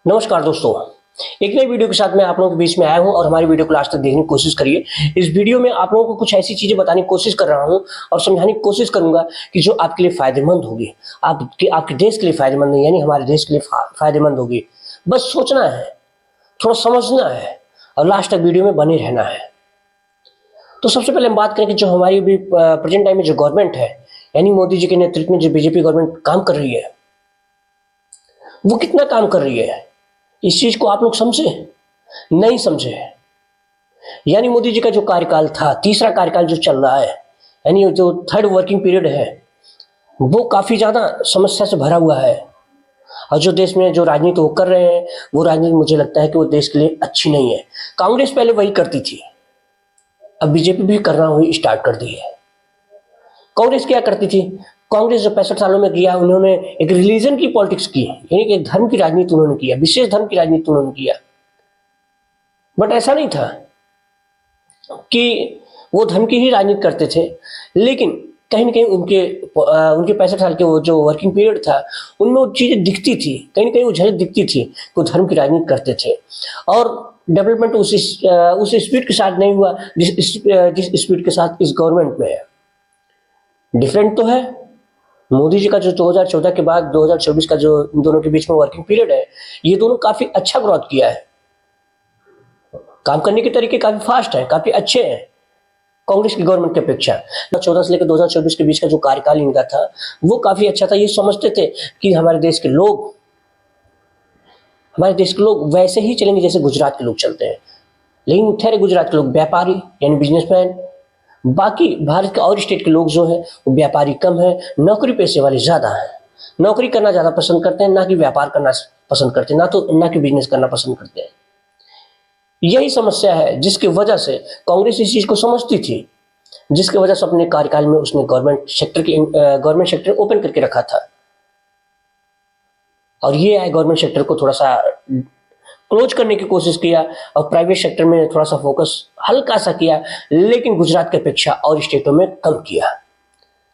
नमस्कार दोस्तों, एक नई वीडियो के साथ मैं आप लोगों के बीच में आया हूं और हमारी वीडियो को लास्ट तक देखने की कोशिश करिए। इस वीडियो में आप लोगों को कुछ ऐसी चीजें बताने की कोशिश कर रहा हूं और समझाने की कोशिश करूंगा कि जो आपके लिए फायदेमंद होगी, आपके देश के लिए फायदेमंद नहीं, यानी हमारे देश के लिए फायदेमंद होगी। बस सोचना है, थोड़ा समझना है और लास्ट तक वीडियो में बने रहना है। तो सबसे पहले हम बात करें कि जो हमारी अभी प्रेजेंट टाइम में जो गवर्नमेंट है, यानी मोदी जी के नेतृत्व में जो बीजेपी गवर्नमेंट काम कर रही है, वो कितना काम कर रही है इस चीज को आप लोग समझे? नहीं समझे। यानी मोदी जी का जो कार्यकाल था, तीसरा कार्यकाल जो चल रहा है, यानी जो थर्ड वर्किंग पीरियड है, वो काफी ज्यादा समस्या से भरा हुआ है। और जो देश में जो राजनीति वो कर रहे हैं, वो राजनीति मुझे लगता है कि वो देश के लिए अच्छी नहीं है। कांग्रेस पहले वही करती थी, अब बीजेपी भी करना वही स्टार्ट कर दी है। कांग्रेस क्या करती थी? कांग्रेस जो 65 सालों में किया, उन्होंने एक रिलीजन की पॉलिटिक्स की, यानी कि एक धर्म की राजनीति उन्होंने किया, विशेष धर्म की राजनीति उन्होंने किया। बट ऐसा नहीं था कि वो धर्म की ही राजनीति करते थे, लेकिन कहीं ना कहीं उनके 65 साल के वो जो वर्किंग पीरियड था, उनमें वो चीजें दिखती थी, कहीं ना कहीं वो झलक दिखती थी कि वो धर्म की राजनीति करते थे। और डेवलपमेंट उस स्पीड के साथ नहीं हुआ जिस स्पीड के साथ इस गवर्नमेंट में है। डिफरेंट तो है। मोदी जी का जो 2014 के बाद 2024 का जो इन दोनों के बीच में वर्किंग पीरियड है, ये दोनों काफी अच्छा ग्रोथ किया है। काम करने के तरीके काफी फास्ट है, काफी अच्छे हैं कांग्रेस की गवर्नमेंट की अपेक्षा। 2014 से लेकर 2024 के बीच का जो कार्यकाल इनका था, वो काफी अच्छा था। ये समझते थे कि हमारे देश के लोग वैसे ही चलेंगे जैसे गुजरात के लोग चलते हैं। लेकिन ठहरे गुजरात के लोग व्यापारी, यानी बिजनेसमैन। बाकी भारत के और स्टेट के लोग जो हैं, वो व्यापारी कम है, नौकरी पेशे वाले ज्यादा हैं। नौकरी करना ज्यादा पसंद करते हैं, ना कि व्यापार करना पसंद करते हैं, ना कि बिजनेस करना पसंद करते हैं। यही समस्या है जिसकी वजह से कांग्रेस इस चीज को समझती थी, जिसकी वजह से अपने कार्यकाल में उसने गवर्नमेंट सेक्टर ओपन करके रखा था। और ये है, गवर्नमेंट सेक्टर को थोड़ा सा क्लोज करने की कोशिश किया और प्राइवेट सेक्टर में थोड़ा सा फोकस हल्का सा किया, लेकिन गुजरात की अपेक्षा और स्टेटों में कम किया।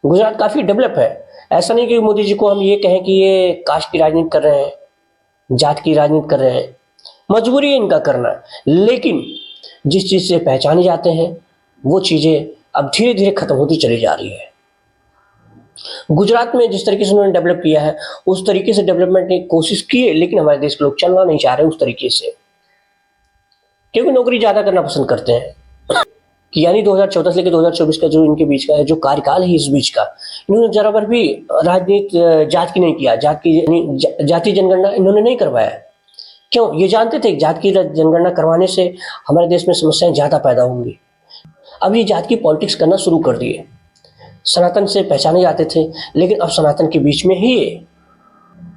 गुजरात काफी डेवलप है। ऐसा नहीं कि मोदी जी को हम ये कहें कि ये कास्ट की राजनीति कर रहे हैं, जात की राजनीति कर रहे हैं। मजबूरी है इनका करना, लेकिन जिस चीज से पहचाने जाते हैं, वो चीजें अब धीरे धीरे खत्म होती चली जा रही है। गुजरात में जिस तरीके से उन्होंने डेवलप किया है, उस तरीके से डेवलपमेंट की कोशिश की है, लेकिन हमारे देश के लोग चलना नहीं चाह रहे उस तरीके से, क्योंकि नौकरी ज्यादा करना पसंद करते हैं। कि यानी 2014 से लेकर 2024 का जो इनके बीच का है, जो कार्यकाल है इस बीच का, इन्होंने जरा भर भी राजनीति जात की नहीं किया, जाति जनगणना इन्होंने नहीं करवाया। क्यों? ये जानते थे कि जात की जनगणना करवाने से हमारे देश में समस्याएं ज्यादा पैदा होंगी। अब ये जात की पॉलिटिक्स करना शुरू कर दिए। सनातन से पहचाने जाते थे, लेकिन अब सनातन के बीच में ही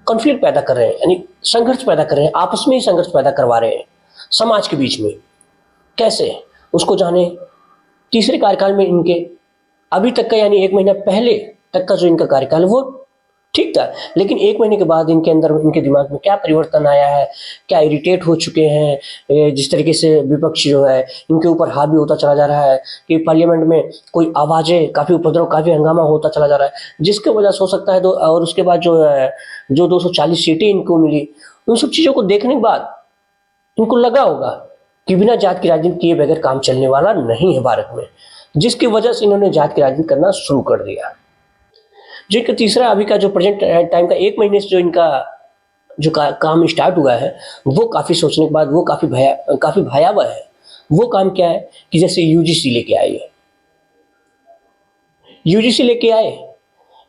कॉन्फ्लिक्ट पैदा कर रहे हैं, यानी संघर्ष पैदा कर रहे हैं, आपस में ही संघर्ष पैदा करवा रहे हैं समाज के बीच में। कैसे? उसको जाने। तीसरे कार्यकाल में इनके अभी तक का, यानी 1 महीना पहले तक का जो इनका कार्यकाल, वो ठीक था, लेकिन 1 महीने के बाद इनके अंदर, इनके दिमाग में क्या परिवर्तन आया है, क्या इरिटेट हो चुके हैं। जिस तरीके से विपक्ष जो है इनके ऊपर हावी होता चला जा रहा है कि पार्लियामेंट में कोई आवाजें, काफी उपद्रव, काफी हंगामा होता चला जा रहा है, जिसकी वजह से हो सकता है और उसके बाद जो 240 सीटें इनको मिली, उन सब चीजों को देखने के बाद इनको लगा होगा कि बिना जात की राजनीति किए बगैर काम चलने वाला नहीं है भारत में, जिसकी वजह से इन्होंने जात की राजनीति करना शुरू कर दिया। जो इनका तीसरा अभी का जो प्रेजेंट टाइम का 1 महीने से जो इनका काम स्टार्ट हुआ है, वो काफी सोचने के बाद वो काफी भयावह है। वो काम क्या है कि जैसे यूजीसी लेके आए,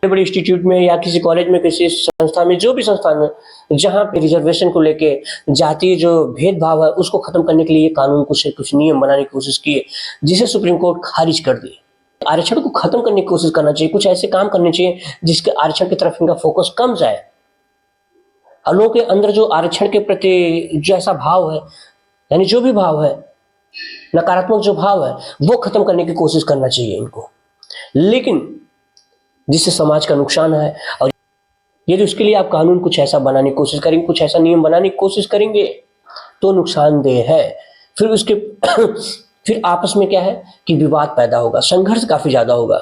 बड़े बड़े इंस्टीट्यूट में या किसी कॉलेज में, किसी संस्था में, जो भी संस्थान में जहां पे रिजर्वेशन को लेके, जातीय जो भेदभाव है उसको खत्म करने के लिए कानून कुछ नियम बनाने की कोशिश किए, जिसे सुप्रीम कोर्ट खारिज कर दिए। आरक्षण को खत्म करने की कोशिश करना चाहिए, कुछ ऐसे काम करने चाहिए जिसके आरक्षण की तरफ इनका फोकस कम जाए। और लोगों के अंदर जो आरक्षण के प्रति जो ऐसा भाव है, यानी जो भी भाव है, नकारात्मक जो भाव है, वो खत्म करने की कोशिश करना चाहिए इनको, लेकिन जिससे समाज का नुकसान है। और यदि उसके लिए आप कानून कुछ ऐसा बनाने की कोशिश करेंगे, कुछ ऐसा नियम बनाने की कोशिश करेंगे, तो नुकसानदेह है। फिर उसके फिर आपस में क्या है कि विवाद पैदा होगा, संघर्ष काफी ज्यादा होगा।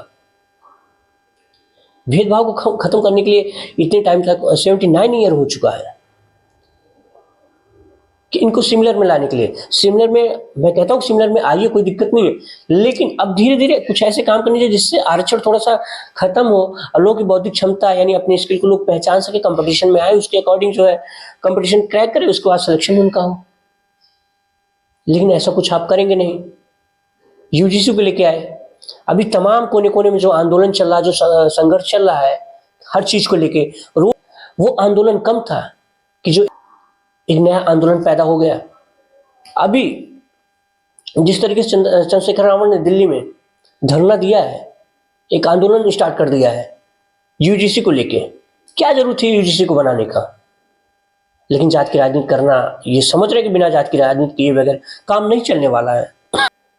भेदभाव को खत्म करने के लिए इतने टाइम तक 79 ईयर हो चुका है, कि इनको सिमिलर में लाने के लिए। सिमिलर में मैं कहता हूँ सिमिलर में आइए, कोई दिक्कत नहीं है, लेकिन अब धीरे धीरे कुछ ऐसे काम करने चाहिए जिससे आरक्षण थोड़ा सा खत्म हो और लोगों की बौद्धिक क्षमता यानी अपनी स्किल को लोग पहचान सके, कंपटीशन में आए, उसके अकॉर्डिंग जो है कंपटीशन क्रैक करे, उसके बाद सिलेक्शन उनका हो। लेकिन ऐसा कुछ आप करेंगे नहीं। यूजीसी को लेके आए, अभी तमाम कोने कोने में जो आंदोलन चल रहा है, जो संघर्ष चल रहा है हर चीज को लेके, वो आंदोलन कम था कि जो एक नया आंदोलन पैदा हो गया। अभी जिस तरीके से चंद्रशेखर रावण ने दिल्ली में धरना दिया है, एक आंदोलन स्टार्ट कर दिया है यूजीसी को लेके, क्या जरूरत थी यूजीसी को बनाने का? लेकिन जात की राजनीति करना, ये समझ रहे कि बिना जात की राजनीति किए बगैर काम नहीं चलने वाला है।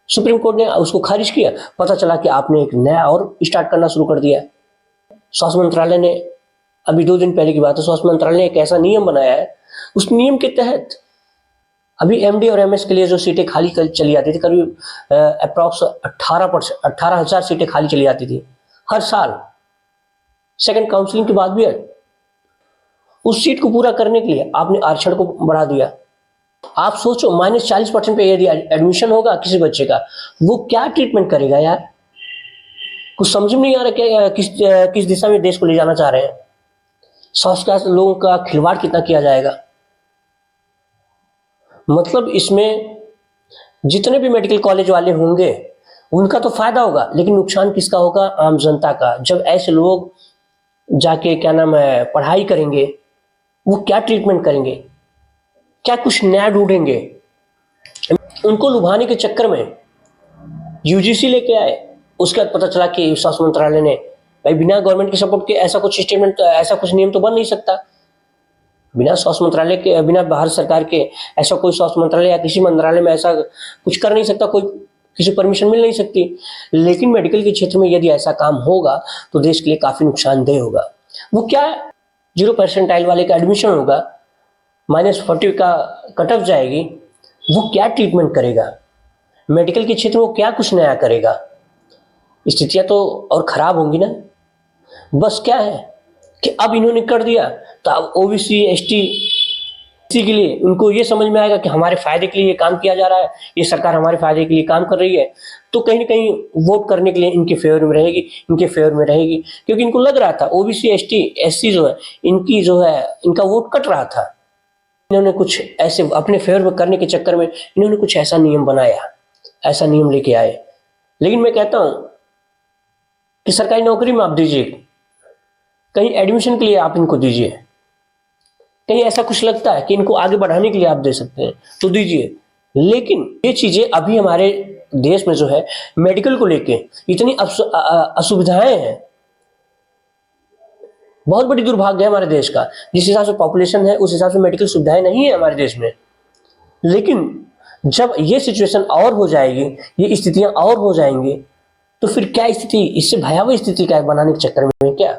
सुप्रीम कोर्ट ने उसको खारिज किया। पता चला कि आपने एक नया और स्टार्ट करना शुरू कर दिया। स्वास्थ्य मंत्रालय ने, अभी 2 दिन पहले की बात है, स्वास्थ्य मंत्रालय ने एक ऐसा नियम बनाया है, उस नियम के तहत अभी एमडी और एमएस के लिए जो सीटें खाली चली जाती थी, करीब अप्रॉक्स 18,000 सीटें खाली चली जाती थी हर साल, सेकंड काउंसलिंग के बाद भी उस सीट को पूरा करने के लिए आपने आरक्षण को बढ़ा दिया। आप सोचो, -40% पे यदि एडमिशन होगा किसी बच्चे का, वो क्या ट्रीटमेंट करेगा यार? कुछ समझ में नहीं आ रहा कि किस दिशा में देश को ले जाना चाह रहे हैं। स्वास्थ्य का लोगों का खिलवाड़ कितना किया जाएगा। मतलब इसमें जितने भी मेडिकल कॉलेज वाले होंगे उनका तो फायदा होगा, लेकिन नुकसान किसका होगा? आम जनता का। जब ऐसे लोग जाके क्या नाम है पढ़ाई करेंगे, वो क्या ट्रीटमेंट करेंगे, क्या कुछ नया ढूंढेंगे? उनको लुभाने के चक्कर में यूजीसी लेके आए। उसके बाद पता चला कि स्वास्थ्य मंत्रालय ने, भाई बिना गवर्नमेंट के सपोर्ट के ऐसा कुछ स्टेटमेंट, ऐसा कुछ नियम तो बन नहीं सकता। बिना स्वास्थ्य मंत्रालय के, बिना भारत सरकार के ऐसा कोई स्वास्थ्य मंत्रालय या किसी मंत्रालय में ऐसा कुछ कर नहीं सकता, कोई किसी परमिशन मिल नहीं सकती। लेकिन मेडिकल के क्षेत्र में यदि ऐसा काम होगा तो देश के लिए काफी नुकसानदेह होगा। वो क्या, 0% वाले का एडमिशन होगा, -40 का कट ऑफ जाएगी, वो क्या ट्रीटमेंट करेगा? मेडिकल के क्षेत्र में वो क्या कुछ नया करेगा? स्थितियां तो और खराब होंगी ना। बस क्या है कि अब इन्होंने कर दिया तो अब ओबीसी एसटी के लिए उनको ये समझ में आएगा कि हमारे फायदे के लिए ये काम किया जा रहा है, ये सरकार हमारे फायदे के लिए काम कर रही है, तो कहीं ना कहीं वोट करने के लिए इनके फेवर में रहेगी, क्योंकि इनको लग रहा था ओबीसी एसटी एससी जो है इनकी जो है इनका वोट कट रहा था। इन्होंने कुछ ऐसे अपने फेवर में करने के चक्कर में इन्होंने कुछ ऐसा नियम बनाया, ऐसा नियम लेके आए। लेकिन मैं कहता हूं कि सरकारी नौकरी में आप दीजिए, कहीं एडमिशन के लिए आप इनको दीजिए, कहीं ऐसा कुछ लगता है कि इनको आगे बढ़ाने के लिए आप दे सकते हैं तो दीजिए। लेकिन ये चीजें अभी हमारे देश में जो है मेडिकल को लेके इतनी असुविधाएं हैं, बहुत बड़ी दुर्भाग्य है हमारे देश का। जिस हिसाब से पॉपुलेशन है उस हिसाब से मेडिकल सुविधाएं नहीं है हमारे देश में। लेकिन जब ये सिचुएशन और हो जाएगी, ये स्थितियां और हो जाएंगी, तो फिर क्या स्थिति, इससे भयावह स्थिति क्या बनाने के चक्कर में क्या